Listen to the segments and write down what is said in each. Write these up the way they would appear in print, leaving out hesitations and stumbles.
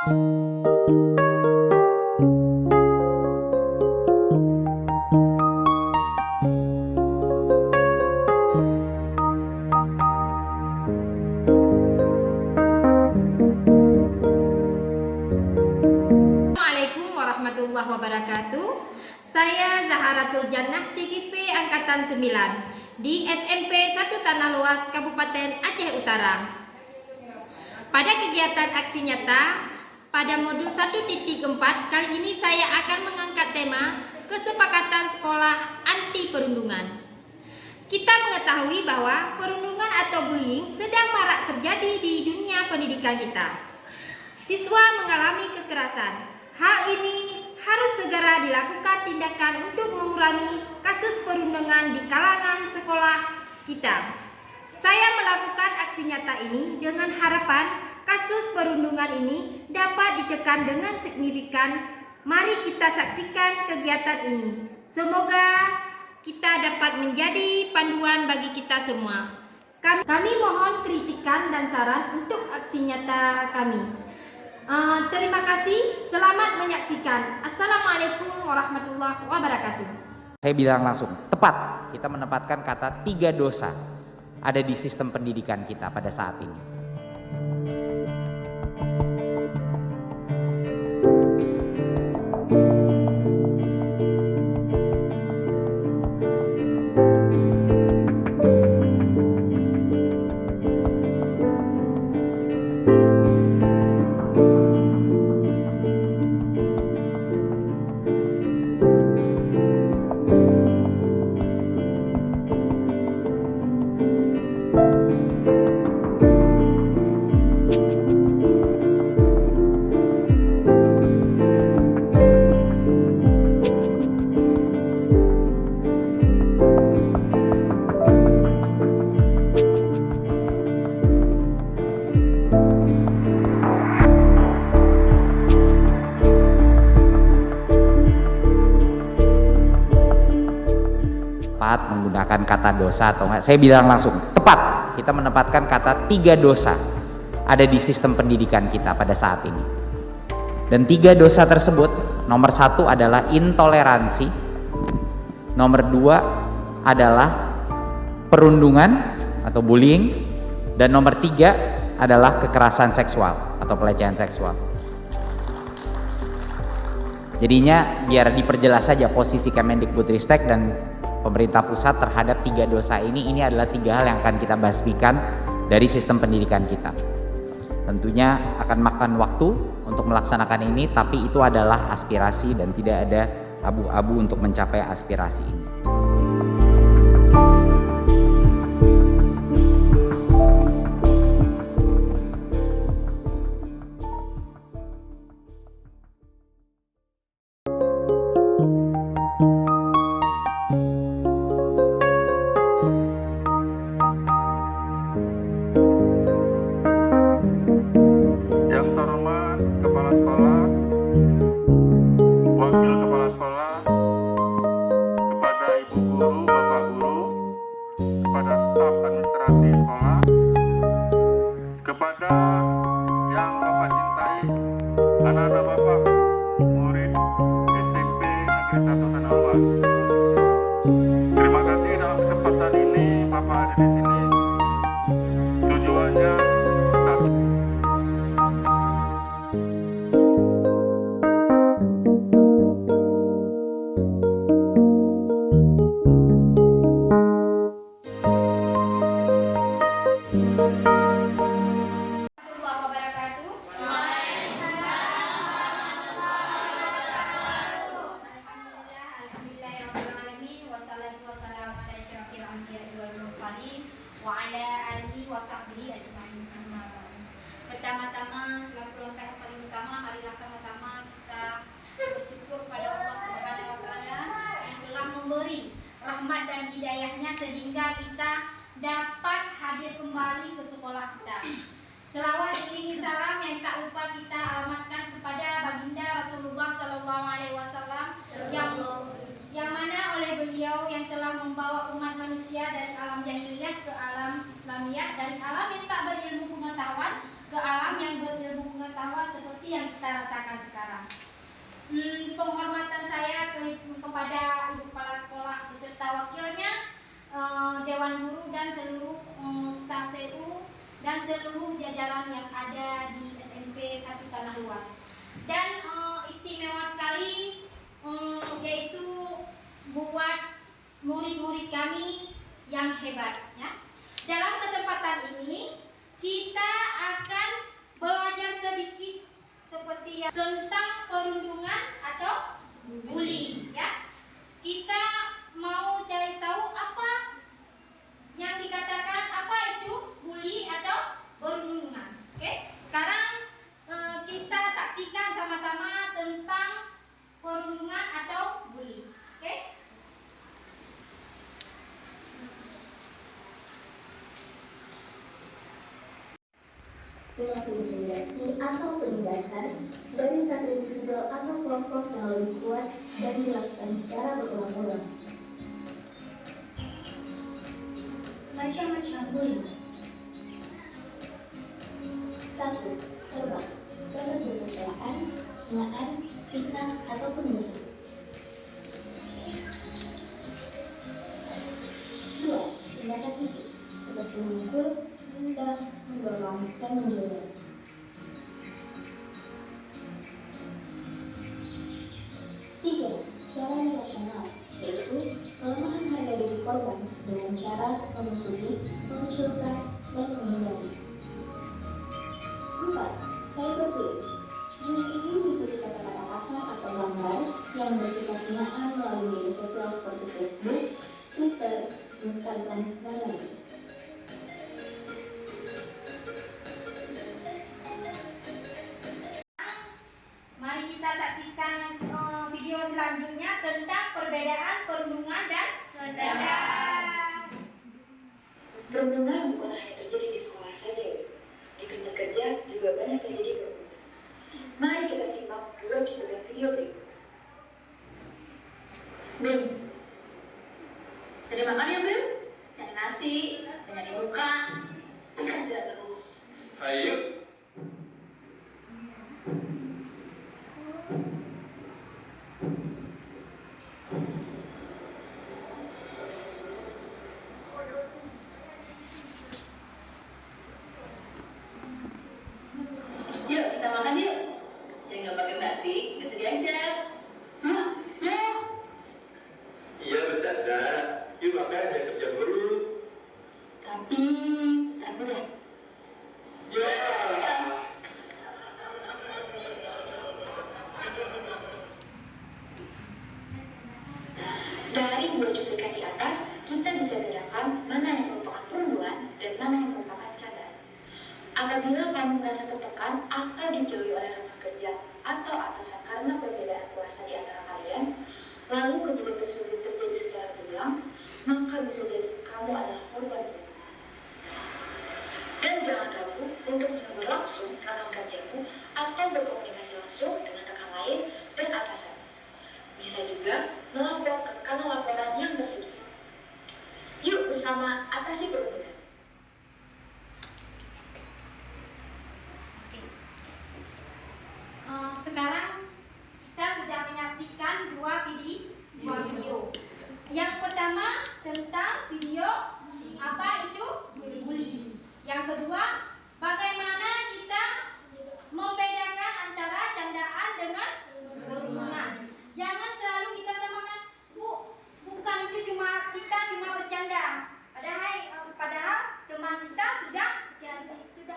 Assalamualaikum warahmatullahi wabarakatuh. Saya Zaharatul Jannah CGP Angkatan 9 di SMP 1 Tanah Luas Kabupaten Aceh Utara. Pada kegiatan aksi nyata pada modul 1.4 kali ini saya akan mengangkat tema kesepakatan sekolah anti perundungan. Kita mengetahui bahwa perundungan atau bullying sedang marak terjadi di dunia pendidikan kita. Siswa mengalami kekerasan. Hal ini harus segera dilakukan tindakan untuk mengurangi kasus perundungan di kalangan sekolah kita. Saya melakukan aksi nyata ini dengan harapan kasus perundungan ini dapat ditekan dengan signifikan. Mari kita saksikan kegiatan ini. Semoga kita dapat menjadi panduan bagi kita semua. Kami mohon kritikan dan saran untuk aksi nyata kami. Terima kasih, selamat menyaksikan. Assalamualaikum warahmatullahi wabarakatuh. Saya bilang langsung, tepat. Kita menempatkan kata 3 dosa ada di sistem pendidikan kita pada saat ini. Menggunakan kata dosa atau enggak, saya bilang langsung tepat. Kita menempatkan kata 3 dosa ada di sistem pendidikan kita pada saat ini. Dan 3 dosa tersebut, nomor 1 adalah intoleransi, nomor 2 adalah perundungan atau bullying, dan nomor 3 adalah kekerasan seksual atau pelecehan seksual. Jadinya biar diperjelas saja posisi Kemendikbudristek dan pemerintah pusat terhadap 3 dosa ini adalah 3 hal yang akan kita basmikan dari sistem pendidikan kita. Tentunya akan makan waktu untuk melaksanakan ini, tapi itu adalah aspirasi dan tidak ada abu-abu untuk mencapai aspirasi ini. Kepada yang Bapak cintai, anak-anak Bapak, murid SMP Negeri 1 Tanah Luas. Terima kasih dalam kesempatan ini Bapak ada di sini. Tujuannya satu. Pertama-tama, selaku langkah yang paling utama, marilah sama-sama kita bersyukur kepada Allah Subhanahu wa Ta'ala yang telah memberi rahmat dan hidayahnya sehingga kita dapat hadir kembali ke sekolah kita. Selawat diiringi salam yang tak lupa kita alamatkan kepada baginda Rasulullah Sallallahu Alaihi Wasallam yang mana oleh beliau yang telah membawa umat manusia dari alam jahiliyah ke alam Islamiyah, dari alam yang tak berilmu pengetahuan ke alam yang berilmu pengetahuan, seperti seperti yang kita rasakan sekarang. Penghormatan saya kepada Ibu Kepala Sekolah beserta wakilnya, Dewan Guru dan seluruh staf TU dan seluruh jajaran yang ada di SMP 1 Tanah Luas. Dan istimewa sekali yaitu buat murid-murid kami yang hebat ya. Dalam kesempatan ini kita akan belajar sedikit seperti yang tentang perundungan atau bully ya. Kita mau cari tahu apa yang dikatakan apa itu bully atau perundungan. Oke? Sekarang kita saksikan sama-sama tentang perundungan atau bully. Oke? Dengan intimidasi atau penindasan dari satu individu atau kelompok yang lebih kuat dan dilakukan secara berulang-ulang. Macam-macam bullying. 1. Terbang, dapat berkecelakaan, hinaan, fitnah, ataupun musuh. 2. Tindakan fisik, seperti memukul, menendang, mendorong, dan menjebak. 3. Cara irasional, yaitu pelemahan harga diri korban dengan cara memusuhi, mengucilkan, dan menghindari. 4. Cyberbullying. Jenis ini meliputi kata-kata kasar atau gambar yang bersifat hinaan melalui media sosial seperti Facebook, Twitter, Instagram, dan lainnya. Mari kita saksikan video selanjutnya tentang perbedaan perundungan dan canda. Perundungan bukan hanya terjadi di sekolah saja, di tempat kerja juga banyak terjadi perundungan. Mari kita simak dua cuplikan video berikut. Bim, tadi makan ya Bim? Yang nasi, yang di muka, kerja terus. Ayo. Yuk kita makan yuk. Jangan pakai batik, nggak sedih aja. Hah? Ya? Iya bercanda. Yuk makan ya kerja dulu. Tapi deh. Ya. Dari dua cuplikan di atas, kita bisa bedakan mana yang merupakan perundungan dan mana yang merupakan candaan. Apabila kamu merasa tertekan atau dijauhi oleh rekan kerja atau atasan karena perbedaan kuasa di antara kalian, lalu kejadian tersebut terjadi secara berulang, maka bisa jadi kamu adalah korban perundungan. Dan jangan ragu untuk menegur langsung rekan kerjamu atau berkomunikasi langsung dengan rekan lain dan atasan. Bisa juga melapor ke kanal laporan yang tersedia. Yuk bersama atasi perundungan. Sekarang kita sudah menyaksikan dua video. Yang pertama tentang video apa itu bully. Yang kedua bagaimana kita membedakan antara candaan dengan perundungan. Jangan selalu kita samakan, Bu, bukan itu cuma bercanda. Padahal teman kita sudah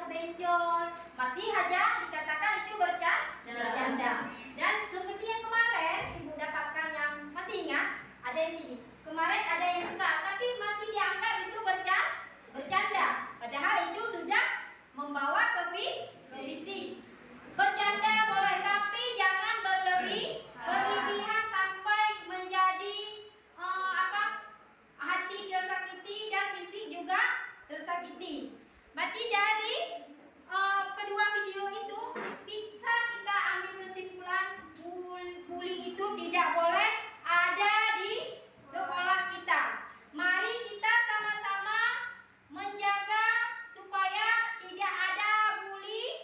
benjol, masih aja dikatakan itu bercanda. Dan seperti yang kemarin Ibu dapatkan yang masih ingat, ada yang sini. Kemarin ada yang enggak, tapi masih dianggap itu bercanda. Padahal itu sudah membawa ke fisik. Bercanda boleh, tapi jangan berlebihan sampai menjadi hati tersakiti dan fisik juga tersakiti. Berarti dari kedua video itu bisa kita ambil kesimpulan bullying itu tidak boleh ada di sekolah kita. Mari kita sama-sama menjaga supaya tidak ada bullying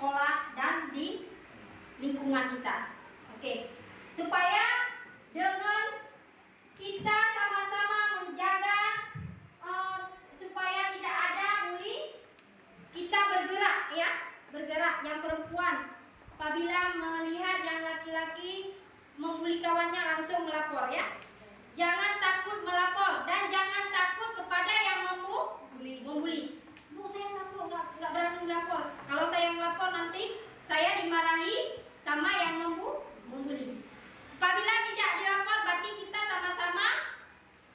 sekolah dan di lingkungan kita. Oke, supaya dengan kita sama-sama menjaga supaya tidak ada bully, kita bergerak ya, bergerak. Yang perempuan apabila melihat yang laki-laki membuli kawannya langsung melapor ya. Jangan takut melapor dan jangan takut kepada yang membuli. Bu, saya takut, nggak berani melapor. Kalau saya melapor nanti saya dimarahi sama yang membuli. Apabila tidak dilapor, berarti kita sama-sama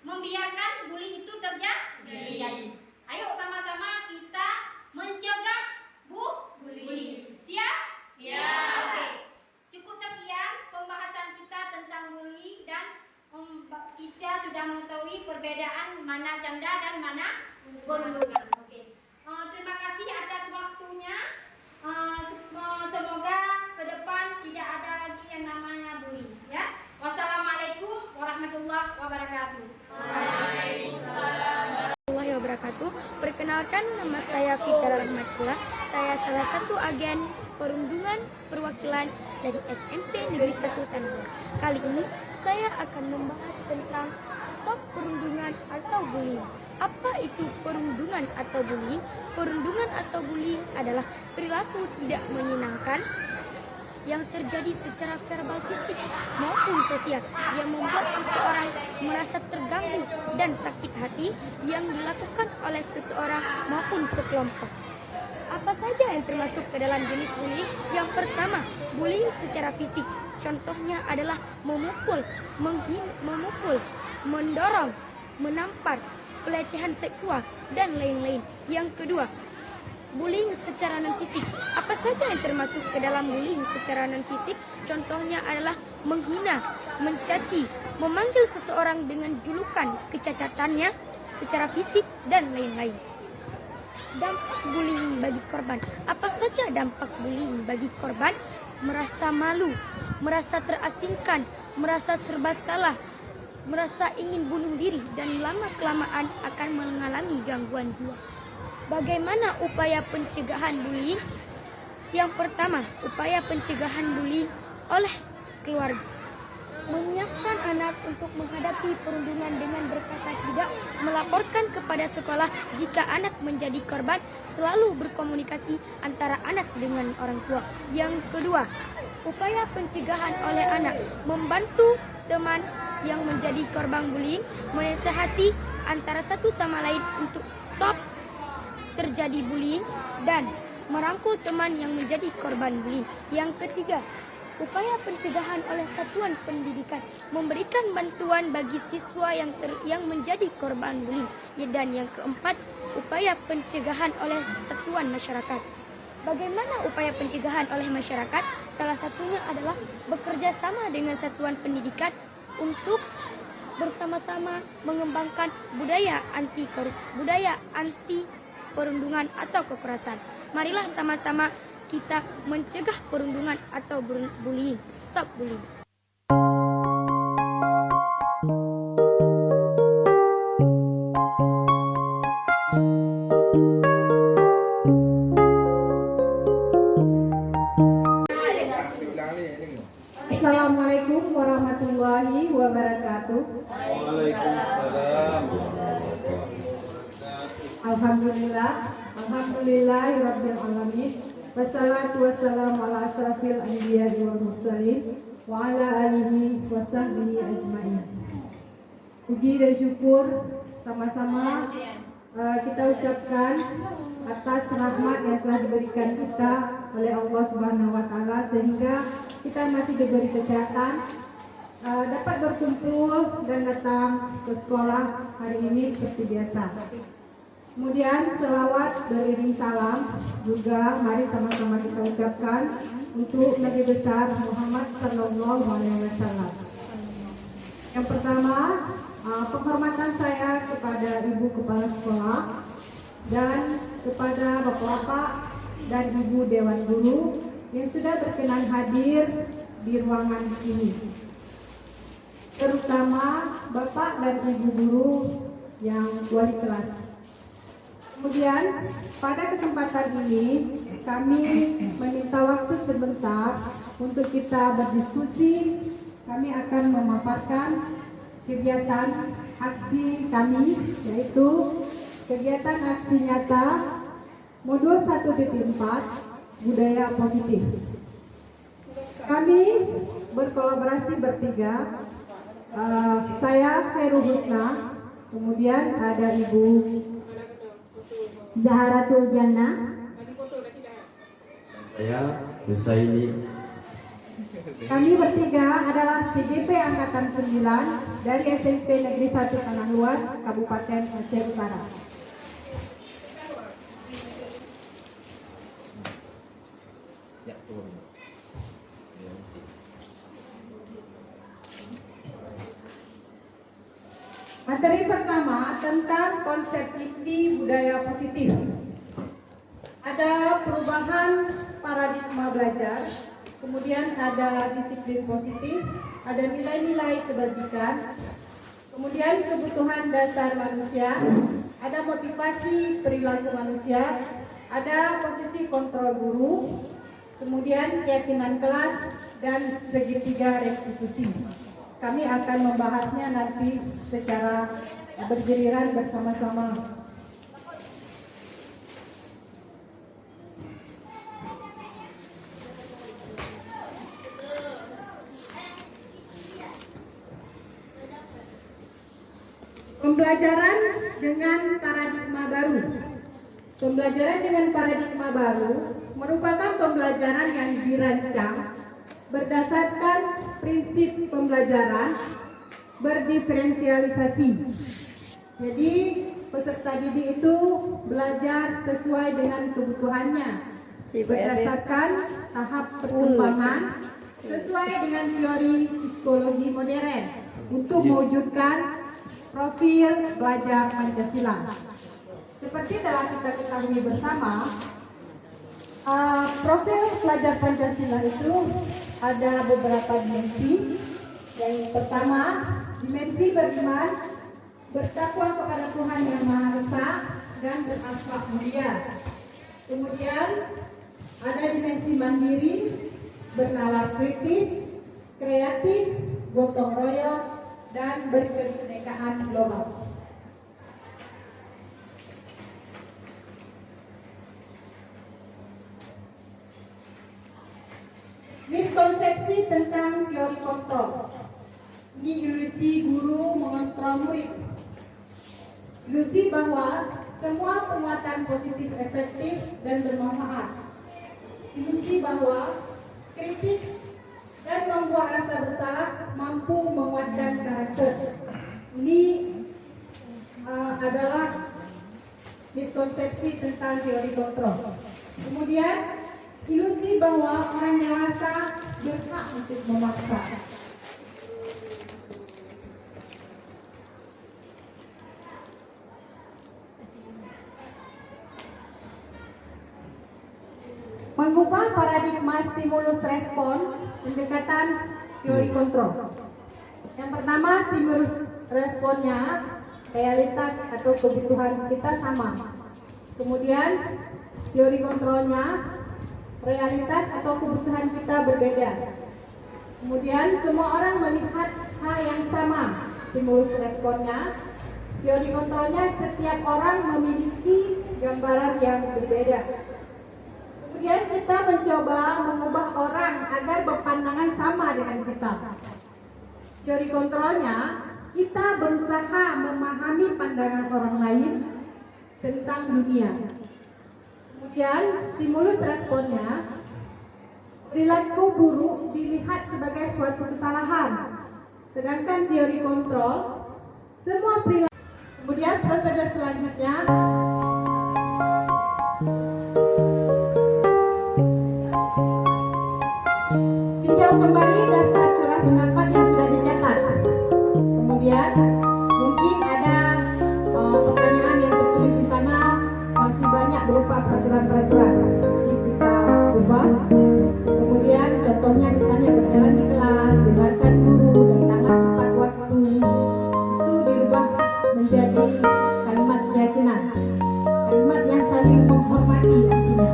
membiarkan bully itu terjadi. Ayo sama-sama kita mencegah bully. Siap? Siap. Oke. Cukup sekian pembahasan kita tentang bully dan kita sudah mengetahui perbedaan mana canda dan mana perundungan. Oke. Terima kasih atas waktunya. Semoga ke depan tidak ada lagi yang namanya bully ya. Wassalamualaikum warahmatullahi wabarakatuh. Waalaikumsalam warahmatullahi wabarakatuh. Perkenalkan, nama saya Fitra Rahmatullah. Saya salah satu agen perundungan perwakilan dari SMP Negeri 1 Tanah Luas. Kali ini saya akan membahas tentang stop perundungan atau bullying. Apa itu perundungan atau bullying? Perundungan atau bullying adalah perilaku tidak menyenangkan yang terjadi secara verbal, fisik maupun sosial yang membuat seseorang merasa terganggu dan sakit hati yang dilakukan oleh seseorang maupun sekelompok. Apa saja yang termasuk ke dalam jenis bullying? Yang pertama, bullying secara fisik. Contohnya adalah memukul, mendorong, menampar, pelecehan seksual, dan lain-lain. Yang kedua, bullying secara non-fisik. Apa saja yang termasuk ke dalam bullying secara non-fisik? Contohnya adalah menghina, mencaci, memanggil seseorang dengan julukan kecacatannya secara fisik, dan lain-lain. Dampak bullying bagi korban. Apa saja dampak bullying bagi korban? Merasa malu, merasa terasingkan, merasa serba salah, merasa ingin bunuh diri, dan lama-kelamaan akan mengalami gangguan jiwa. Bagaimana upaya pencegahan bullying? Yang pertama, upaya pencegahan bullying oleh keluarga. Menyiapkan anak untuk menghadapi perundungan dengan berkata tidak, melaporkan kepada sekolah jika anak menjadi korban, selalu berkomunikasi antara anak dengan orang tua. Yang kedua, upaya pencegahan oleh anak, membantu teman yang menjadi korban bullying, menasihati antara satu sama lain untuk stop terjadi bullying dan merangkul teman yang menjadi korban bullying. Yang ketiga, upaya pencegahan oleh satuan pendidikan, memberikan bantuan bagi siswa yang menjadi korban bullying. Dan yang keempat, upaya pencegahan oleh satuan masyarakat. Bagaimana upaya pencegahan oleh masyarakat? Salah satunya adalah bekerja sama dengan satuan pendidikan untuk bersama-sama mengembangkan budaya anti perundungan atau kekerasan. Marilah sama-sama kita mencegah perundungan atau bullying. Stop bullying. Assalamualaikum warahmatullahi wabarakatuh. Waalaikumsalam. Alhamdulillahirabbil alamin. Wassalatu wassalamu ala asrafil anbiya'i wal mursalin wa ala alihi wa sahbihi ajmain. Puji dan syukur sama-sama kita ucapkan atas rahmat yang telah diberikan kita oleh Allah Subhanahu wa taala sehingga kita masih diberi kesehatan, dapat berkumpul dan datang ke sekolah hari ini seperti biasa. Kemudian selawat beriring salam juga mari sama-sama kita ucapkan untuk Nabi besar Muhammad Sallallahu Alaihi Wasallam. Yang pertama, penghormatan saya kepada Ibu Kepala Sekolah dan kepada Bapak-bapak dan Ibu Dewan Guru yang sudah berkenan hadir di ruangan ini, terutama Bapak dan Ibu Guru yang wali kelas. Kemudian pada kesempatan ini kami meminta waktu sebentar untuk kita berdiskusi. Kami akan memaparkan kegiatan aksi kami, yaitu kegiatan aksi nyata modul 1.4 budaya positif. Kami berkolaborasi bertiga, saya Khairul Husna, kemudian ada Ibu Zaharatul Jannah, Saya Husaini. Kami bertiga adalah CGP Angkatan 9 dari SMP Negeri 1 Tanah Luas, Kabupaten Aceh Utara. Materi pertama tentang konsep inti budaya positif. Ada perubahan paradigma belajar, kemudian ada disiplin positif, ada nilai-nilai kebajikan, kemudian kebutuhan dasar manusia, ada motivasi perilaku manusia, ada posisi kontrol guru, kemudian keyakinan kelas, dan segitiga restitusi. Kami akan membahasnya nanti secara bergiliran bersama-sama. Pembelajaran dengan paradigma baru. Pembelajaran dengan paradigma baru merupakan pembelajaran yang dirancang berdasarkan prinsip pembelajaran berdiferensialisasi. Jadi peserta didik itu belajar sesuai dengan kebutuhannya, berdasarkan tahap perkembangan sesuai dengan teori psikologi modern untuk mewujudkan profil belajar Pancasila. Seperti telah kita ketahui bersama, profil belajar Pancasila itu ada beberapa dimensi. Yang pertama, dimensi beriman, bertakwa kepada Tuhan Yang Maha Esa, dan berakhlak mulia. Kemudian ada dimensi mandiri, bernalar kritis, kreatif, gotong royong, dan berkebinekaan global. Miskonsepsi tentang teori kontrol. Ini ilusi guru mengontrol murid. Ilusi bahwa semua penguatan positif efektif dan bermanfaat. Ilusi bahwa kritik dan membuat rasa bersalah mampu menguatkan karakter. Ini adalah miskonsepsi tentang teori kontrol. Kemudian ilusi bahwa orang dewasa berhak untuk memaksa. Mengubah paradigma stimulus respon pendekatan teori kontrol. Yang pertama, stimulus responnya realitas atau kebutuhan kita sama. Kemudian teori kontrolnya realitas atau kebutuhan kita berbeda. Kemudian semua orang melihat hal yang sama. Stimulus responnya, teori kontrolnya setiap orang memiliki gambaran yang berbeda. Kemudian kita mencoba mengubah orang agar berpandangan sama dengan kita. Teori kontrolnya, kita berusaha memahami pandangan orang lain tentang dunia. Kemudian stimulus responnya, perilaku buruk dilihat sebagai suatu kesalahan. Sedangkan teori kontrol, semua perilaku. Kemudian prosedur selanjutnya, tinjau kembali daftar curah pendapat yang sudah dicatat. Kemudian mungkin ada pertanyaan yang tertulis di sana masih banyak berupa peraturan-peraturan. Nanti kita ubah. Kemudian contohnya misalnya berjalan di kelas, dengarkan guru, datanglah cepat waktu. Itu dirubah menjadi kalimat keyakinan. Kalimat yang saling menghormati artinya.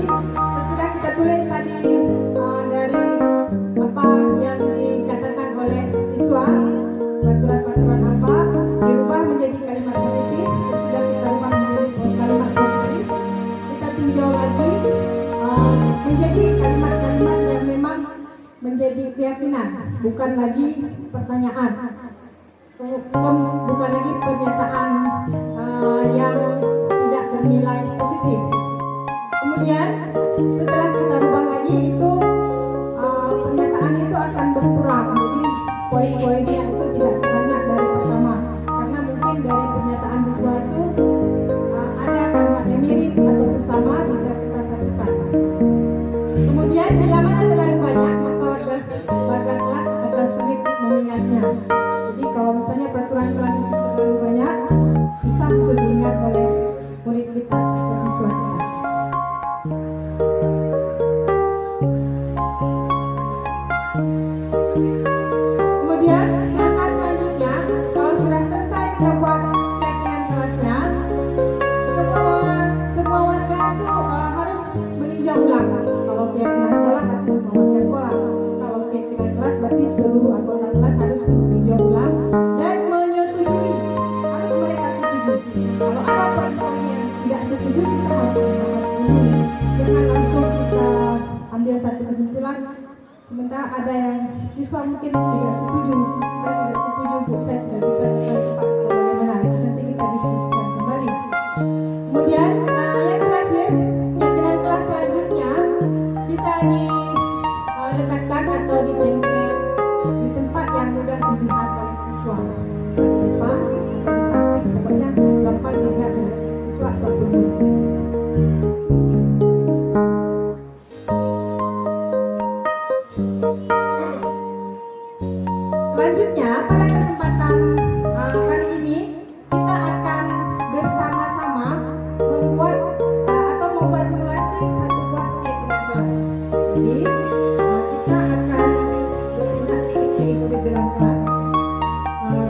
Jadi sesudah kita tulis tadi dari apa yang dikatakan oleh siswa, peraturan-peraturan apa dirubah menjadi kalimat positif. Sesudah kita rubah menjadi kalimat positif, kita tinjau lagi menjadi kalimat-kalimat yang memang menjadi keyakinan, bukan lagi pertanyaan, bukan lagi pernyataan yang tidak bernilai positif. Kemudian setelah kita rubah lagi itu pernyataan itu akan berkurang, jadi poin-poinnya itu tidak sebanyak dari pertama, karena mungkin dari pernyataan sesuatu ada kalimat yang mirip ataupun sama jika kita satukan. Kemudian bila mana terlalu banyak maka warga kelas akan sulit mengingatnya. Jadi kalau misalnya peraturan kelas itu terlalu banyak, susah untuk diingat oleh murid kita atau siswa kita. Kemudian langkah selanjutnya, kalau sudah selesai kita buat keyakinan kelasnya, semua warga itu harus meninjau ulang. Kalau keyakinan sekolah berarti semua warga sekolah. Kalau keyakinan kelas berarti seluruh anggota kelas harus meninjau ulang dan menyetujui. Harus mereka setuju. Kalau ada poin-poin yang tidak setuju, kita harus membahas dulu. Jangan langsung kita ambil satu kesimpulan. Sementara ada yang siswa mungkin tidak setuju. Saya tidak setuju, Bu. Saya sudah bisa cepat atau bagaimana. Nanti kita diskusikan kembali. Kemudian yang terakhir, keyakinan kelas selanjutnya bisa diletakkan atau ditempel di tempat yang mudah dilihat oleh siswa, di depan atau di samping, pokoknya gampang dilihat oleh siswa ataupun murid. Selanjutnya pada kesempatan kali ini kita akan bersama-sama membuat simulasi satu buah keyakinan kelas. Jadi kita akan bertindak seperti murid dalam kelas.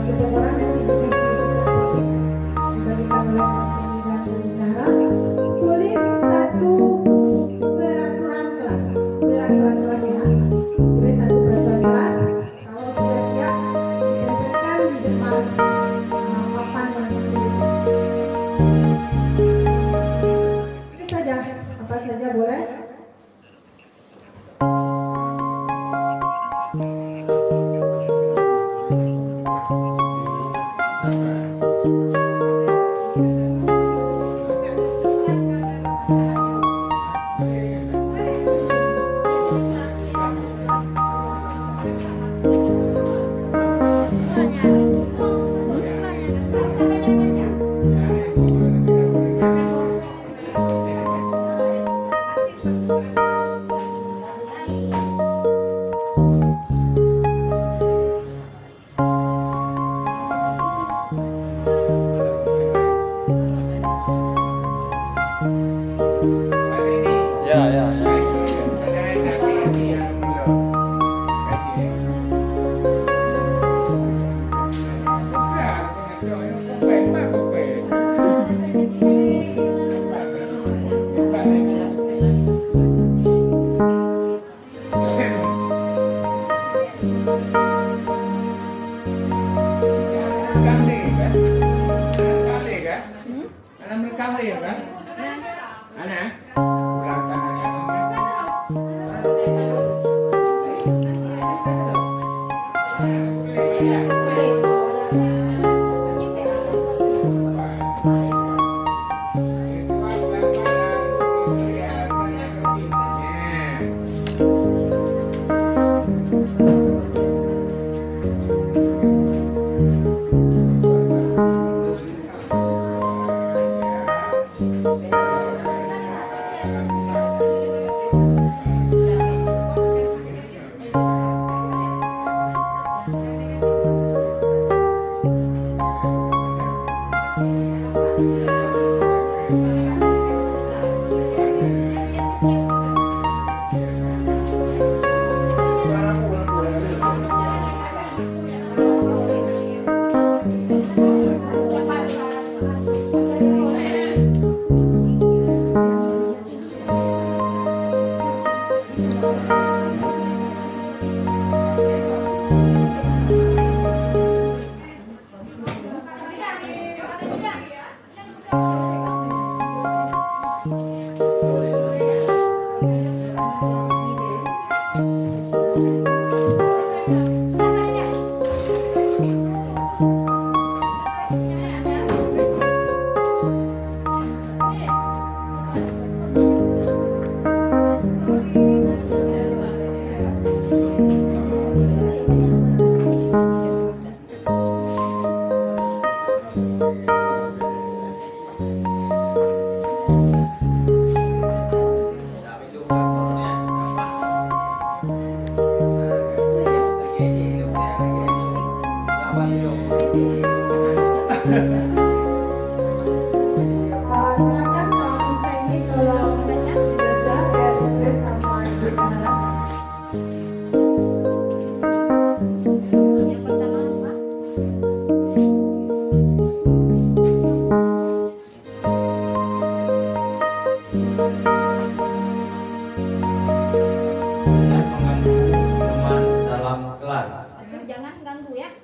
Setiap orang nanti dikasih tugas praktik diberikan oleh Pak Seni dan pembicara. Tulis satu peraturan kelas ya. Tulis satu peraturan kelas. Kalau sudah siap, ditempelkan di depan papan yang kecil. Ini saja, apa saja boleh. Anak mereka ya kan? Anak?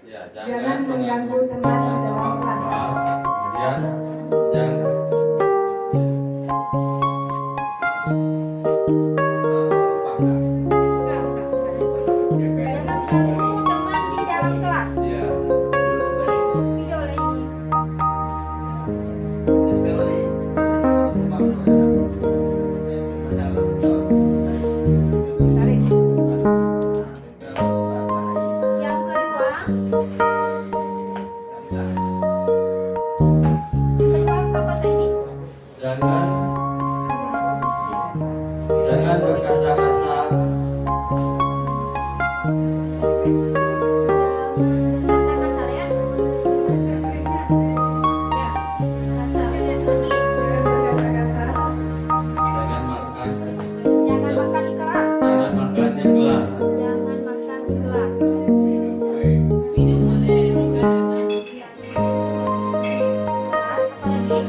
Ya, Jangan mengganggu teman di dalam kelas. Kemudian jangan Teman di dalam kelas. ya. Video lagi. Yang kedua apa tadi? Jangan berkata kasar. Kata kasar ya. Ya, kasar. Lagi. Jangan berkata kasar. Jangan makan. Jangan makan di kelas. Jangan makan di kelas. Jangan makan di kelas. Apa lagi?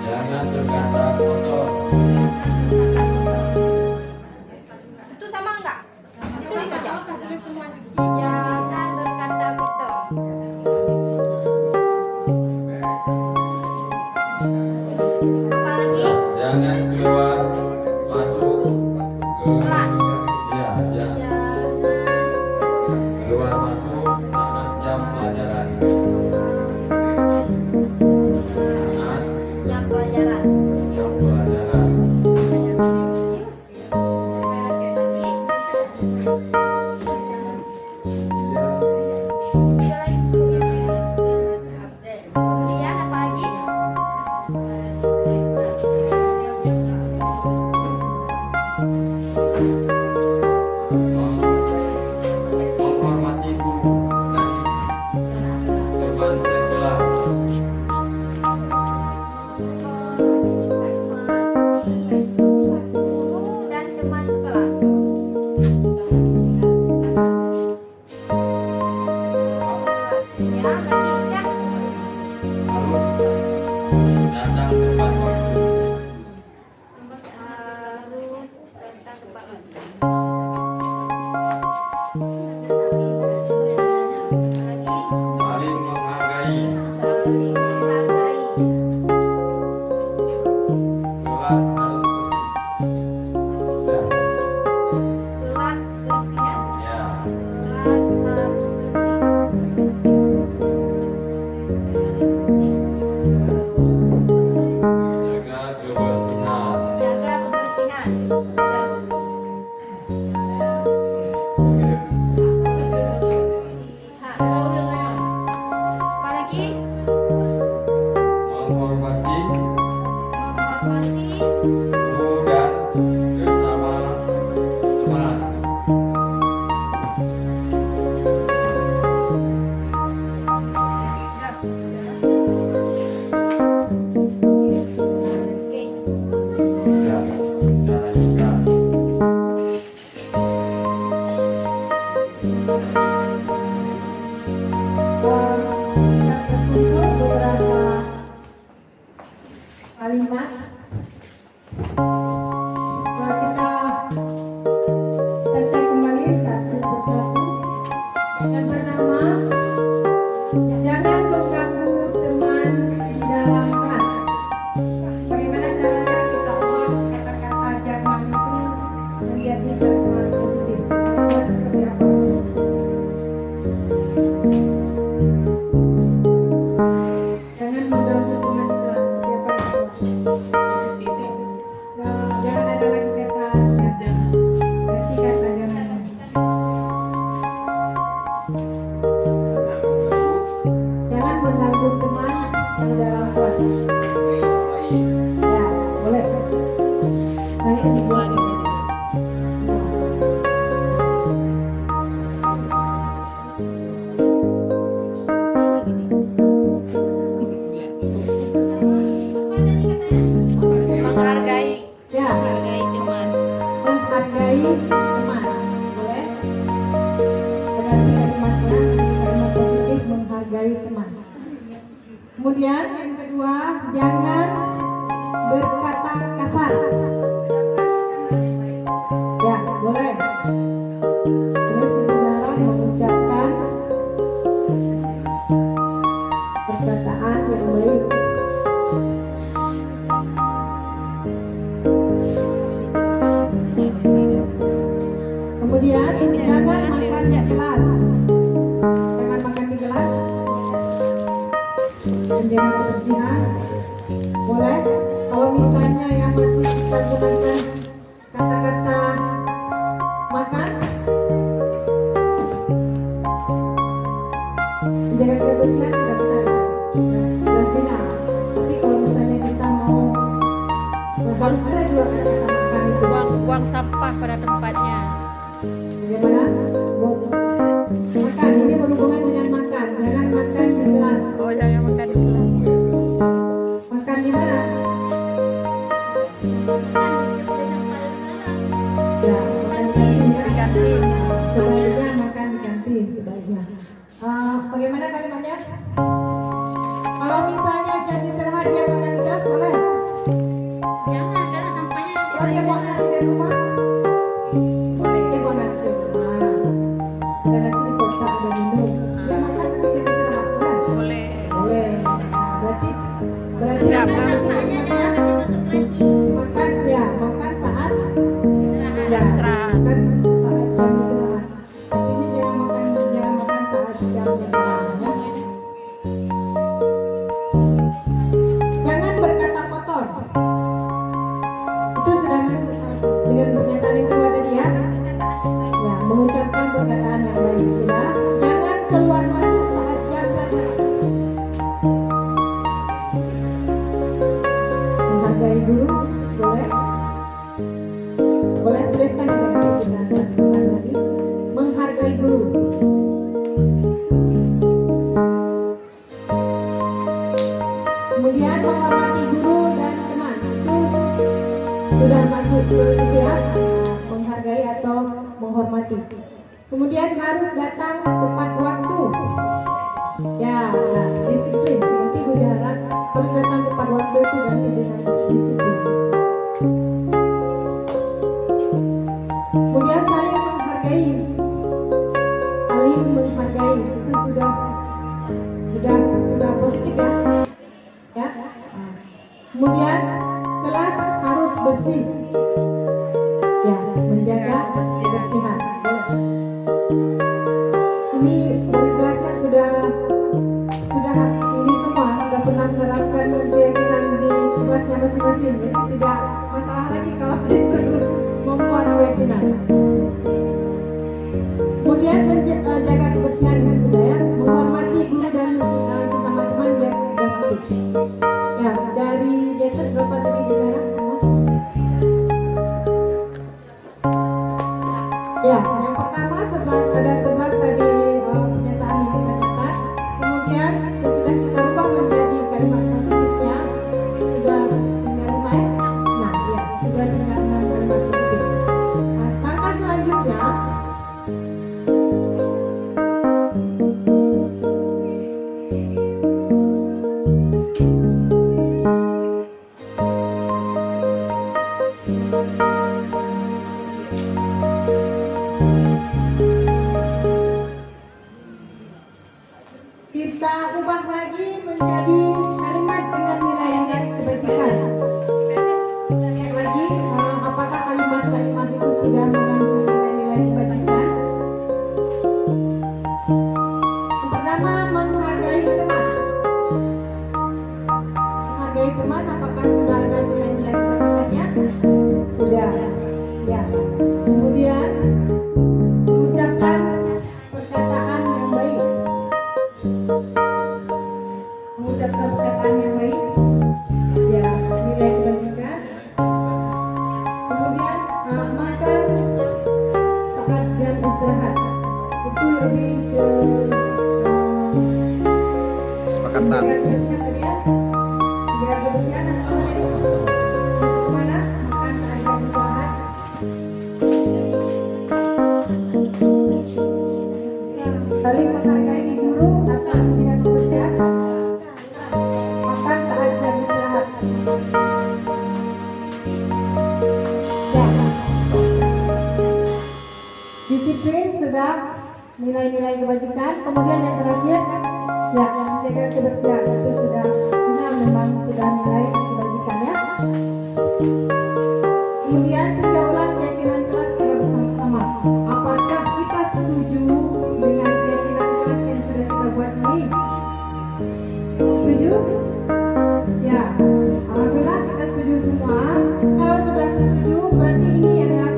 Jangan berkata kotor. Itu sama enggak? Tulis saja. Jangan berkata kotor. Apa lagi? Jangan keluar masuk ke Kelas. ya, jangan keluar masuk saat jam pelajaran. Saat Jam pelajaran. jam pelajaran. Kemudian apa lagi? Menghormati guru dan teman sekelas. Guru dan teman sekelas. Ya, berarti udah. Harus datang tepat waktu. Harus datang tepat waktu. Lagi, Saling menghargai. saling menghargai. Kelas harus bersih. Kelas bersih. Ya. Kelas harus bersih. Jaga kebersihan. Jaga kebersihan. Apa lagi? Menghormati Menghormati guru dan bersama teman. Oke. Ya. Cara kita. Kita terkumpul beberapa kalimat. Kita baca kembali satu persatu. Yang pertama, jangan mengganggu teman di dalam kelas. Bagaimana caranya kita ubah kata-kata jangan itu menjadi kalimat positif? Kira-kira seperti apa? Jangan mengganggu teman di kelas. Seperti apa? Jangan ada lagi kata jangan. Berarti kata jangan. Jangan mengganggu teman di dalam kelas. Ya, boleh. Naik dibuat. Menghargai. Ya, Menghargai teman. menghargai teman. Boleh. Berarti kalimatnya kalimat positif menghargai teman. Kemudian yang kedua, jangan berkata kasar. Ya, boleh. Boleh secara mengucapkan kata makan, menjaga kebersihan sudah benar, sudah final. Tapi kalau misalnya kita mau, harus ada juga kan kata makan itu. Buang sampah pada tempatnya. Bagaimana? Makan, ini berhubungan dengan makan. Jangan makan di kelas. Oh, jangan makan di kelas. Makan di mana? Ya, makan di kantin ya. Di kantin. Sebaiknya makan di kantin, sebaiknya. Bagaimana kalimatnya? Kalau misalnya jam istirahat dia makan di kelas boleh? Jangan, karena sampahnya Kalau dia bawa nasi dari rumah? Boleh, dia bawa nasi dari rumah. Ada nasi di kotak, ada minum. Dia makan tapi jam istirahat boleh? Boleh. Boleh. Nah, berarti Jam. kalimatnya makan ya, makan saat ya, Istirahat. makan saat jam istirahat. Ini jangan makan saat jam istirahat ya. Jangan berkata kotor. Itu sudah masuk dengan pernyataan yang kedua tadi ya. Ya, mengucapkan perkataan yang baik sudah. Jangan keluar masuk saat jam pelajaran. Menghargai guru boleh. Boleh tuliskan aja nanti kita satukan lagi. Menghargai guru. Kemudian menghormati guru dan teman. Itu sudah masuk ke situ ya. Menghargai atau menghormati. Kemudian harus datang tepat waktu. Ya, nah, disiplin. Nanti Bu Zahra harus datang tepat waktu itu ganti dengan disiplin. Kemudian saling menghargai. Saling menghargai itu sudah positif ya. Ya. Nah. Kemudian kelas harus bersih. Ya, menjaga kebersihan. Boleh. Ini wali kelasnya sudah ini semua sudah pernah menerapkan keyakinan di kelasnya masing-masing. Jadi tidak masalah lagi kalau disuruh membuat keyakinan. Kemudian menjaga kebersihan itu sudah ya. Menghormati guru dan sesama teman dia sudah masuk. Ya, dari di atas berapa tadi bicara semua? Ya, yang pertama 11 ada 11 tadi pernyataan yang kita catat. Kemudian sesudah kita rubah menjadi kalimat positifnya sudah tinggal 5 ya. Nah, ya, sudah tinggal 6 kalimat positif. Nah, langkah selanjutnya kita ubah lagi menjadi kalimat dengan nilai-nilai kebajikan. Cek lagi apakah kalimat-kalimat itu sudah mengandung nilai-nilai kebajikan. Yang pertama, menghargai teman. Menghargai teman, apakah sudah ada nilai-nilai kebajikannya? Sudah. Ya. Kemudian mengucapkan perkataan yang baik. Mengucapkan perkataan yang baik, ya, nilai kebajikan. Kemudian makan saat jam istirahat itu lebih ke Kesepakatan. menjaga kebersihan tadi ya. Menjaga kebersihan atau apa tadi? Masuk kemana? Makan saat jam istirahat. Saling menghargai guru atau menjaga kebersihan. Makan saat jam istirahat. Ya. Disiplin sudah, nilai-nilai kebajikan. Kemudian yang terakhir, ya, menjaga kebersihan itu sudah, kita memang sudah nilai kebajikan ya. Kemudian tinjau ulang keyakinan kelas secara bersama-sama. Apakah kita setuju dengan keyakinan kelas yang sudah kita buat ini? Setuju? Ya, alhamdulillah kita setuju semua. Kalau sudah setuju, berarti ini adalah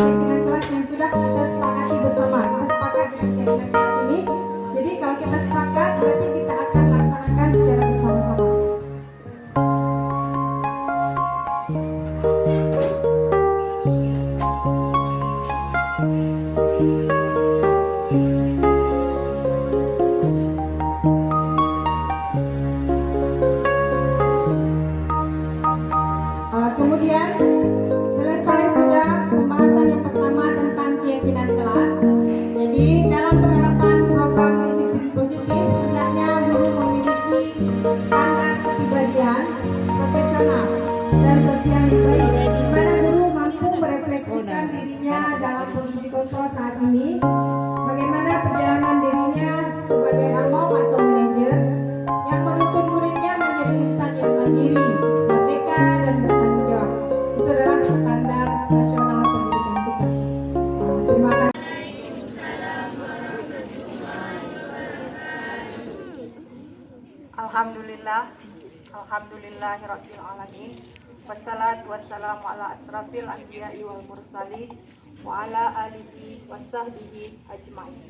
Alhamdulillahirabbil alamin. Wassalatu wassalamu ala asrafil anbiya'i wal mursalin wa ala alihi wa sahbihi ajmain.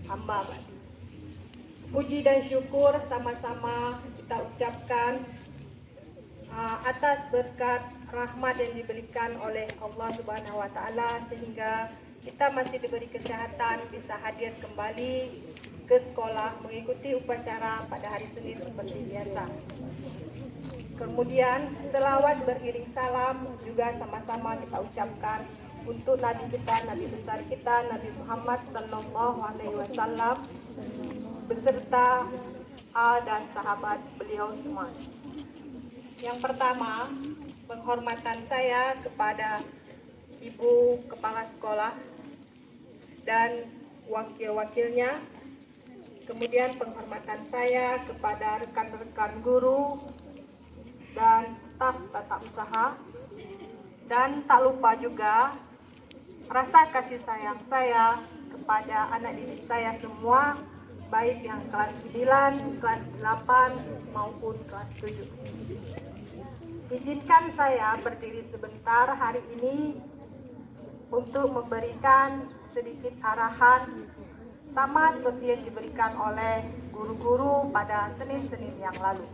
Amma ba'du. Puji dan syukur sama-sama kita ucapkan atas berkat rahmat yang diberikan oleh Allah Subhanahu wa taala sehingga kita masih diberi kesehatan bisa hadir kembali ke sekolah mengikuti upacara pada hari Senin seperti biasa. Kemudian selawat beriring salam juga sama-sama kita ucapkan untuk Nabi kita, Nabi besar kita, Nabi Muhammad Sallallahu Alaihi Wasallam beserta al dan sahabat beliau semua. Yang pertama, penghormatan saya kepada Ibu Kepala Sekolah dan wakil-wakilnya. Kemudian penghormatan saya kepada rekan-rekan guru dan staf tata usaha. Dan tak lupa juga rasa kasih sayang saya kepada anak didik saya semua, baik yang kelas 9, kelas 8 maupun kelas 7. Izinkan saya berdiri sebentar hari ini untuk memberikan sedikit arahan sama seperti yang diberikan oleh guru-guru pada Senin-Senin yang lalu.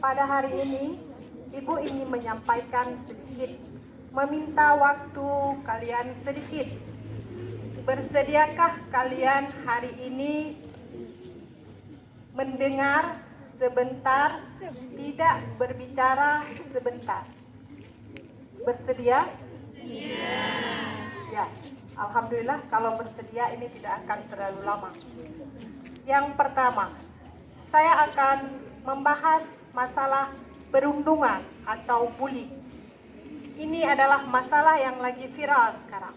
Pada hari ini, Ibu ingin menyampaikan sedikit, meminta waktu kalian sedikit. Bersediakah kalian hari ini mendengar sebentar, tidak berbicara sebentar? Bersedia? Ya. Alhamdulillah kalau bersedia ini tidak akan terlalu lama. Yang pertama, saya akan membahas masalah perundungan atau bullying. Ini adalah masalah yang lagi viral sekarang,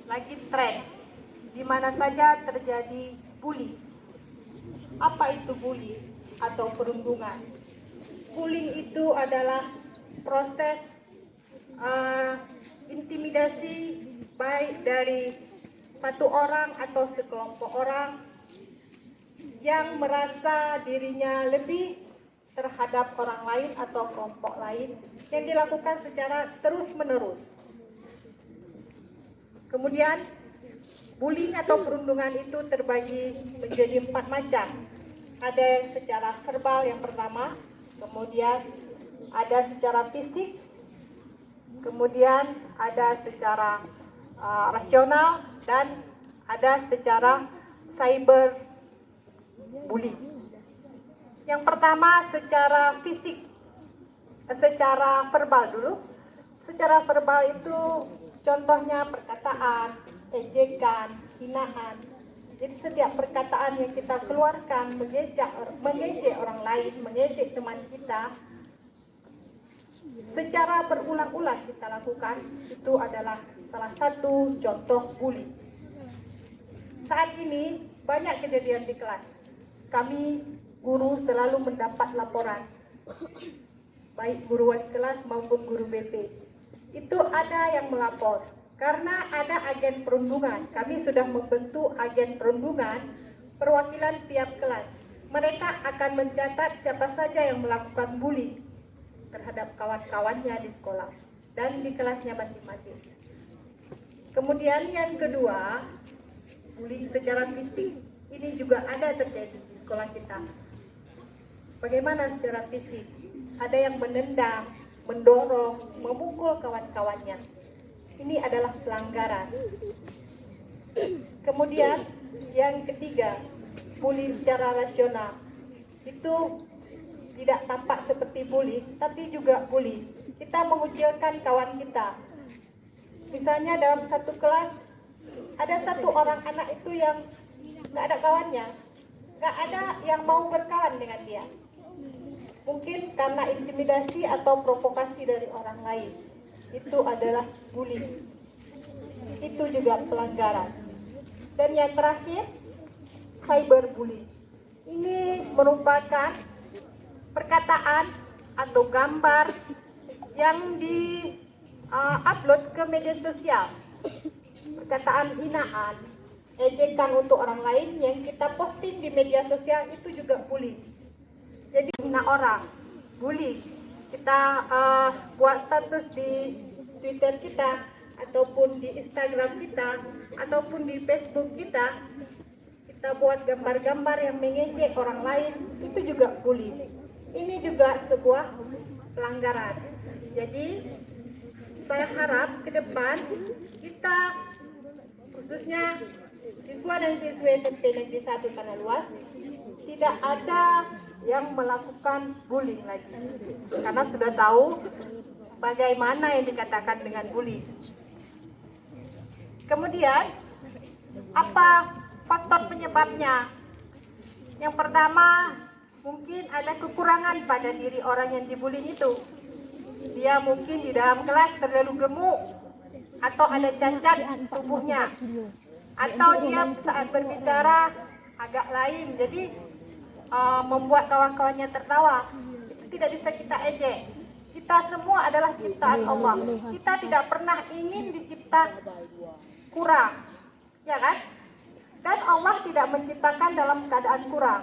lagi tren. Di mana saja terjadi bullying. Apa itu bullying atau perundungan? Bullying itu adalah proses intimidasi baik dari satu orang atau sekelompok orang yang merasa dirinya lebih terhadap orang lain atau kelompok lain yang dilakukan secara terus-menerus. Kemudian bullying atau perundungan itu terbagi menjadi 4 macam. Ada yang secara verbal yang pertama, kemudian ada secara fisik, kemudian ada secara rasional, dan ada secara cyber bullying. Yang pertama secara fisik, secara verbal dulu. Secara verbal itu contohnya perkataan, ejekan, hinaan. Jadi setiap perkataan yang kita keluarkan mengejek orang lain, mengejek teman kita, secara berulang-ulang kita lakukan, itu adalah salah satu contoh bullying. Saat ini banyak kejadian di kelas. Kami guru selalu mendapat laporan, baik guru wali kelas maupun guru BP. Itu ada yang melapor karena ada agen perundungan. Kami sudah membentuk agen perundungan perwakilan tiap kelas. Mereka akan mencatat siapa saja yang melakukan bullying terhadap kawan-kawannya di sekolah dan di kelasnya masing-masing. Kemudian yang kedua, bullying secara fisik. Ini juga ada terjadi di sekolah kita. Bagaimana secara fisik? Ada yang menendang, mendorong, memukul kawan-kawannya. Ini adalah pelanggaran. Kemudian yang ketiga, bullying secara rasional. Itu tidak tampak seperti bullying, tapi juga bullying. Kita mengucilkan kawan kita. Misalnya dalam satu kelas, ada satu orang anak itu yang nggak ada kawannya, nggak ada yang mau berkawan dengan dia. Mungkin karena intimidasi atau provokasi dari orang lain. Itu adalah bullying. Itu juga pelanggaran. Dan yang terakhir, cyberbullying. Ini merupakan perkataan atau gambar yang di-upload ke media sosial. Perkataan hinaan, ejekan untuk orang lain yang kita posting di media sosial itu juga bullying. Jadi hina orang, bully. Kita buat status di Twitter kita, ataupun di Instagram kita, ataupun di Facebook kita, kita buat gambar-gambar yang mengejek orang lain, itu juga bully. Ini juga sebuah pelanggaran. Jadi saya harap ke depan kita, khususnya siswa dan siswi SMP Negeri 1 Tanah Luas, tidak ada yang melakukan bullying lagi, karena sudah tahu bagaimana yang dikatakan dengan bully. Kemudian apa faktor penyebabnya? Yang pertama, mungkin ada kekurangan pada diri orang yang dibully itu. Dia mungkin di dalam kelas terlalu gemuk, atau ada cacat tubuhnya, atau dia saat berbicara agak lain, jadi membuat kawan-kawannya tertawa. Itu tidak bisa kita ejek. Kita semua adalah ciptaan Allah. Kita tidak pernah ingin dicipta kurang, ya kan? Dan Allah tidak menciptakan dalam keadaan kurang.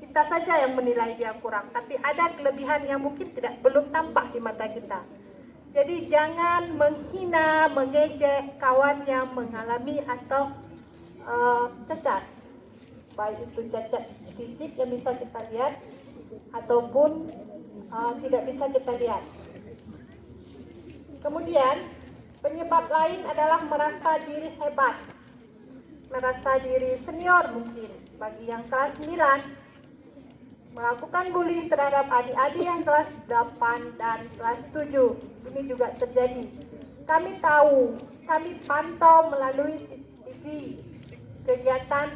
Kita saja yang menilai dia kurang, tapi ada kelebihan yang mungkin belum tampak di mata kita. Jadi jangan menghina, mengejek kawan yang mengalami atau cacat, baik itu cacat fisik yang bisa kita lihat ataupun tidak bisa kita lihat. Kemudian penyebab lain adalah merasa diri hebat, merasa diri senior mungkin. Bagi yang kelas 9, melakukan bullying terhadap adik-adik yang kelas 8 dan kelas 7. Ini juga terjadi. Kami tahu, kami pantau melalui TV kegiatan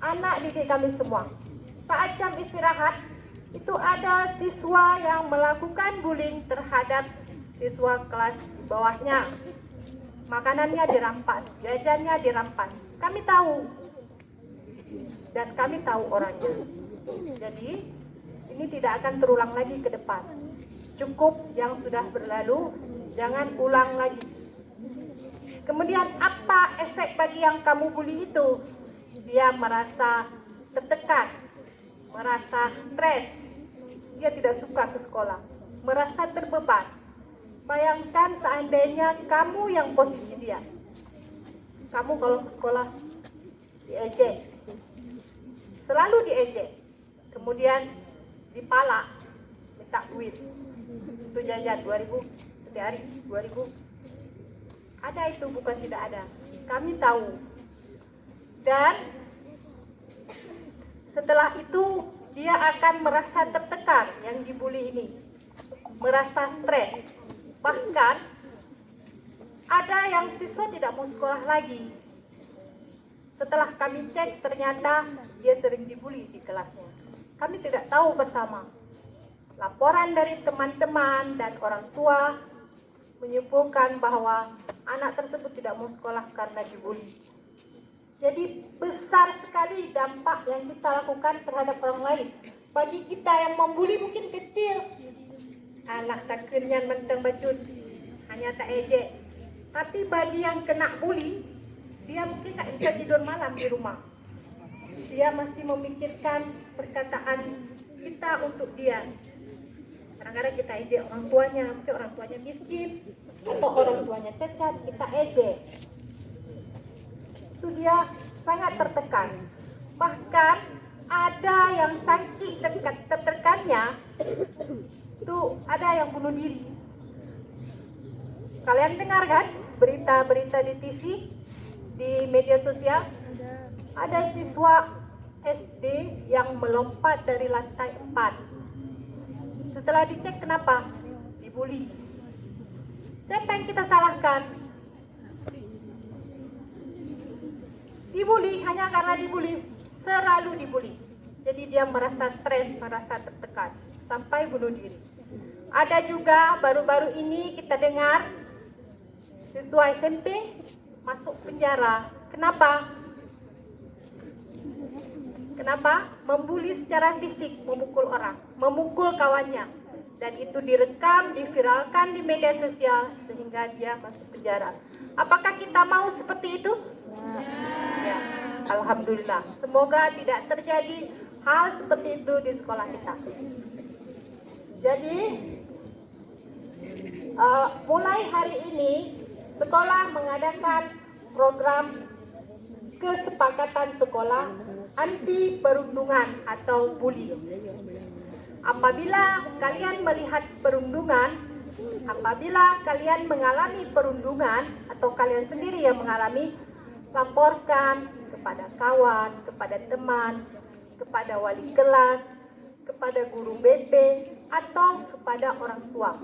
anak didik kami semua. Saat jam istirahat, itu ada siswa yang melakukan bullying terhadap siswa kelas bawahnya. Makanannya dirampas, jajannya dirampas. Kami tahu, dan kami tahu orangnya. Jadi ini tidak akan terulang lagi ke depan. Cukup yang sudah berlalu, jangan ulang lagi. Kemudian apa efek bagi yang kamu bully itu? Dia merasa tertekan, merasa stres, dia tidak suka ke sekolah, merasa terbeban. Bayangkan seandainya kamu yang posisi dia. Kamu kalau ke sekolah diejek, selalu diejek, kemudian dipalak, minta duit, itu jajan 2.000 setiap hari, 2.000. Ada itu, bukan tidak ada. Kami tahu. Dan setelah itu dia akan merasa tertekan yang dibully ini, merasa stres. Bahkan ada yang siswa tidak mau sekolah lagi. Setelah kami cek, ternyata dia sering dibully di kelasnya. Kami tidak tahu bersama. Laporan dari teman-teman dan orang tua menyimpulkan bahwa anak tersebut tidak mau sekolah karena dibully. Jadi besar sekali dampak yang kita lakukan terhadap orang lain. Bagi kita yang membuli mungkin kecil, anak takirnya menteng bacut, hanya tak ejek. Tapi bagi yang kena bully, dia mungkin tak bisa tidur malam di rumah. Dia masih memikirkan perkataan kita untuk dia. Kadang-kadang kita ejek orang tuanya, mungkin orang tuanya miskin atau orang tuanya cacat, kita ejek. Itu dia sangat tertekan. Bahkan ada yang saking tertekannya, itu ada yang bunuh diri. Kalian dengar kan berita-berita di TV, di media sosial? Ada siswa SD yang melompat dari lantai 4. Setelah dicek kenapa? Dibully. Siapa yang kita salahkan? Dibully, hanya karena dibully, selalu dibully. Jadi dia merasa stres, merasa tertekan, sampai bunuh diri. Ada juga baru-baru ini kita dengar siswa SMP masuk penjara. Kenapa? Kenapa? Membuli secara fisik, memukul orang, memukul kawannya. Dan itu direkam, diviralkan di media sosial sehingga dia masuk penjara. Apakah kita mau seperti itu? Ya, alhamdulillah. Semoga tidak terjadi hal seperti itu di sekolah kita. Jadi mulai hari ini sekolah mengadakan program kesepakatan sekolah anti perundungan atau bully. Apabila kalian melihat perundungan, apabila kalian mengalami perundungan atau kalian sendiri yang mengalami, laporkan kepada kawan, kepada teman, kepada wali kelas, kepada guru BP, atau kepada orang tua.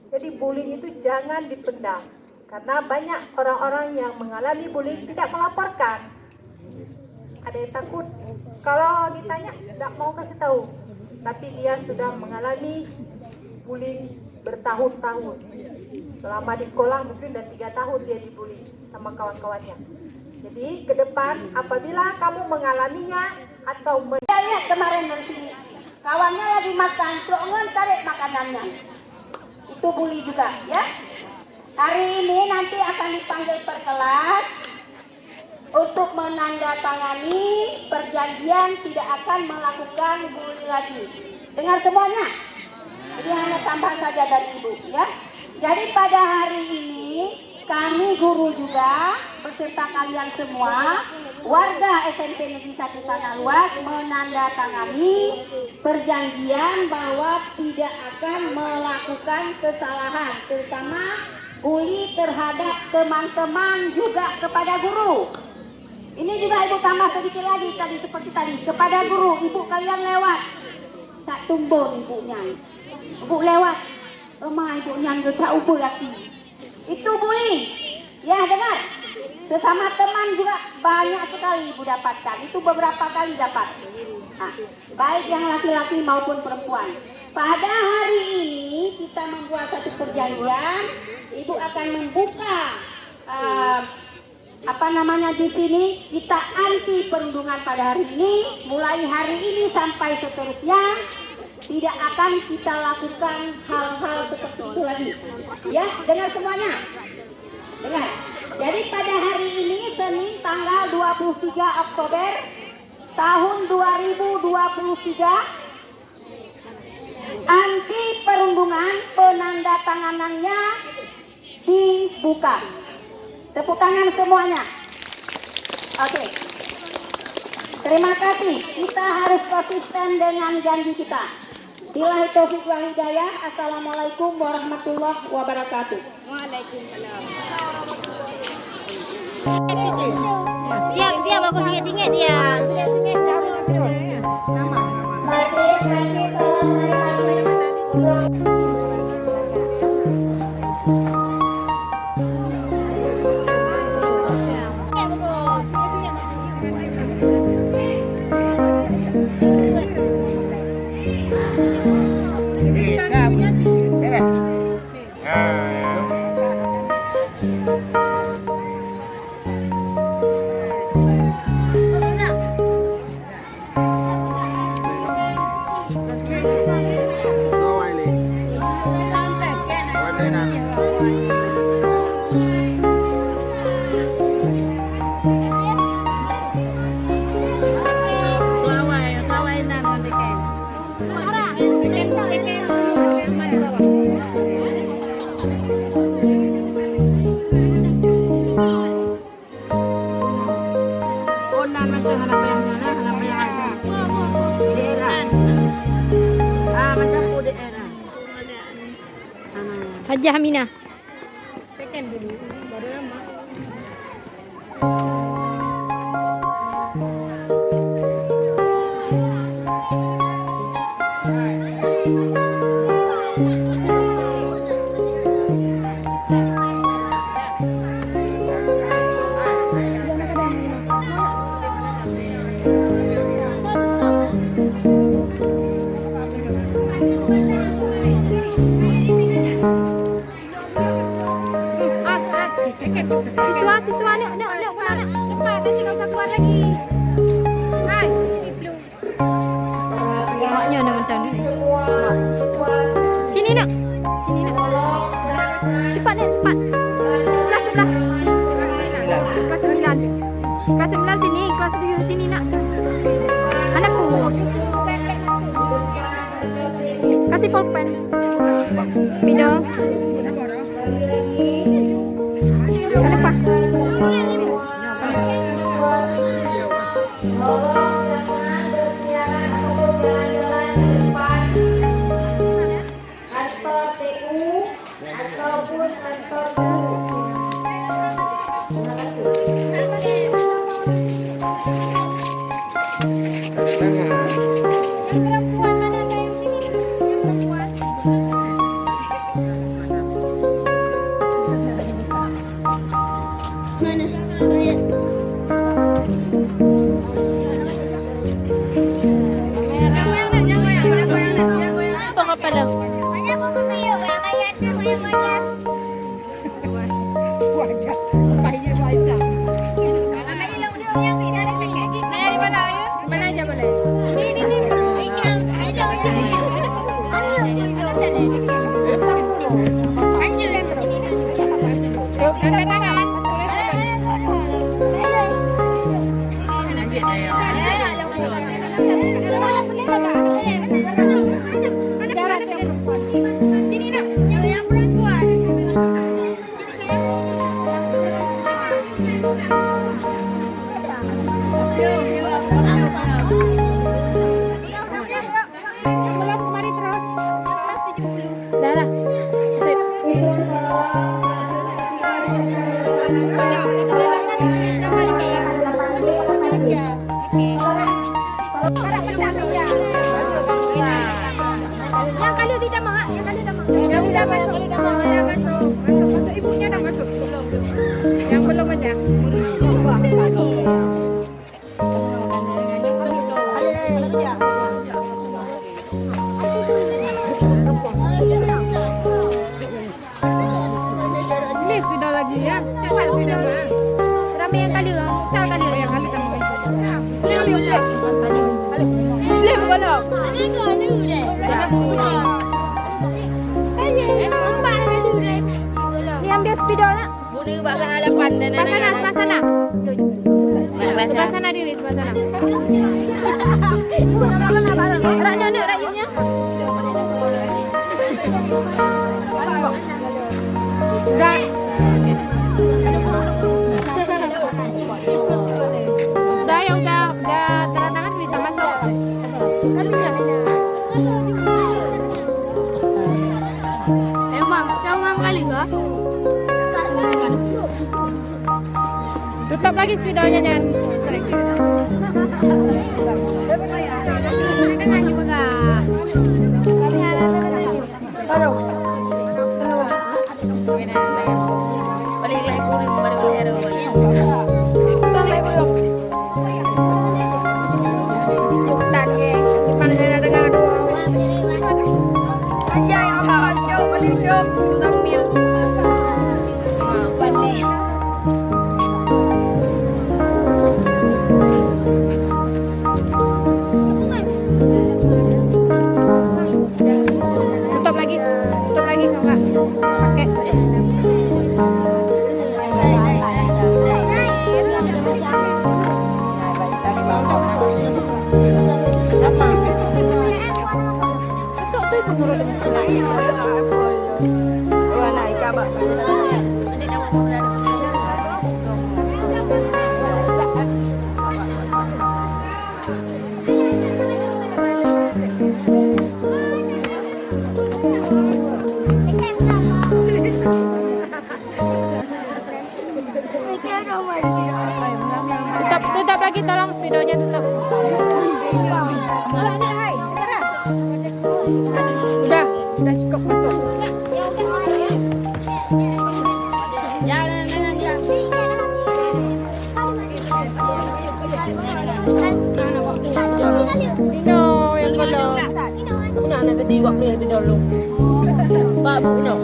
Jadi bullying itu jangan dipendam, karena banyak orang-orang yang mengalami bullying tidak melaporkan. Ada yang takut, kalau ditanya tidak mau kasih tahu, tapi dia sudah mengalami bullying bertahun-tahun. Selama di sekolah mungkin udah 3 tahun dia dibully sama kawan-kawannya. Jadi ke depan apabila kamu mengalaminya atau lihat kemarin nanti kawannya lagi makan, Trongon tarik makanannya. Itu bully juga ya. Hari ini nanti akan dipanggil per kelas untuk menandatangani perjanjian tidak akan melakukan bully lagi. Dengar semuanya? Jadi hanya tambah saja dari ibu ya. Jadi pada hari ini kami guru juga beserta kalian semua warga SMP Negeri 1 Tanah Luas menandatangani perjanjian bahwa tidak akan melakukan kesalahan, terutama bully terhadap teman-teman juga kepada guru. Ini juga ibu tambah sedikit lagi tadi seperti tadi kepada guru, ibu kalian lewat tak tumbun ibunya, ibu lewat rumah ibunya tak ubur lagi. Itu bully, ya dengar. Sesama teman juga banyak sekali ibu dapatkan. Itu beberapa kali dapat. Nah, baik yang laki-laki maupun perempuan. Pada hari ini kita membuat satu perjanjian. Ibu akan membuka di sini kita anti perundungan pada hari ini. Mulai hari ini sampai seterusnya tidak akan kita lakukan hal-hal seperti itu lagi. Ya, dengar semuanya. Dengar. Jadi pada hari ini Senin tanggal 23 Oktober tahun 2023 anti perundungan penandatanganannya dibuka. Tepuk tangan semuanya. Oke. Terima kasih. Kita harus konsisten dengan janji kita. Billahi taufiq wal hidayah. Assalamualaikum warahmatullahi wabarakatuh. Waalaikumsalam. Dia bagus tinggi dia. Singit nama. Hajah Aminah. Second dulu, baru lama. Siswa nak cepat nanti kau usah keluar lagi. Hai, maknya nak mentang ni. Sini nak. Cepat nak, cepat. Sebelah. Kelas 9. Kelas 9 sini, kelas 7 sini nak. Anak pun. Kasih kasih pulpen. Spidol. Kenapa? Kantor TU ataupun kantor guru. Apa pala? Yang udah masuk, masuk. Ibunya udah masuk. Yang belum aja. Ini spidol lagi ya. Cepat spidol bang. Berapa yang kali lah? Satu kali. Yang kali kan. Muslim kalau. Ni ambil spidolnya. Bunuh bakal hadapan dan Sebelah sana. sebelah sana diri sebelah sana. Raknya ni rakyatnya. Udah. Udah yang udah tanda tangan bisa masuk. Mam kali lah. Tutup lagi spidolnya jangan. Dengan juga. Balik kurang baru hero. Tutup lagi enggak? Pakai. Tutup lagi tolong spidolnya tutup. Udah cukup masuk. Pino yang belum. Nak nak gede waktu yang di dalam. Pak bu no.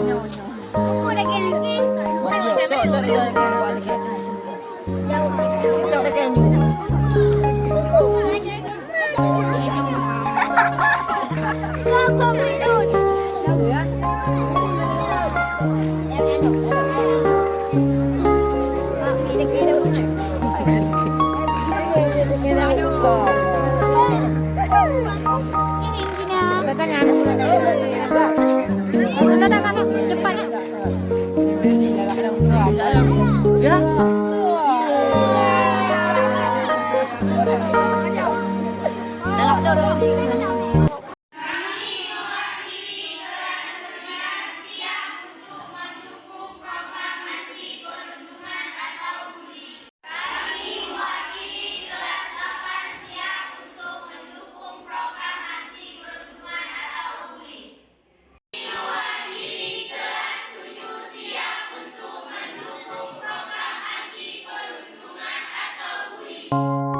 Tangan. kasih.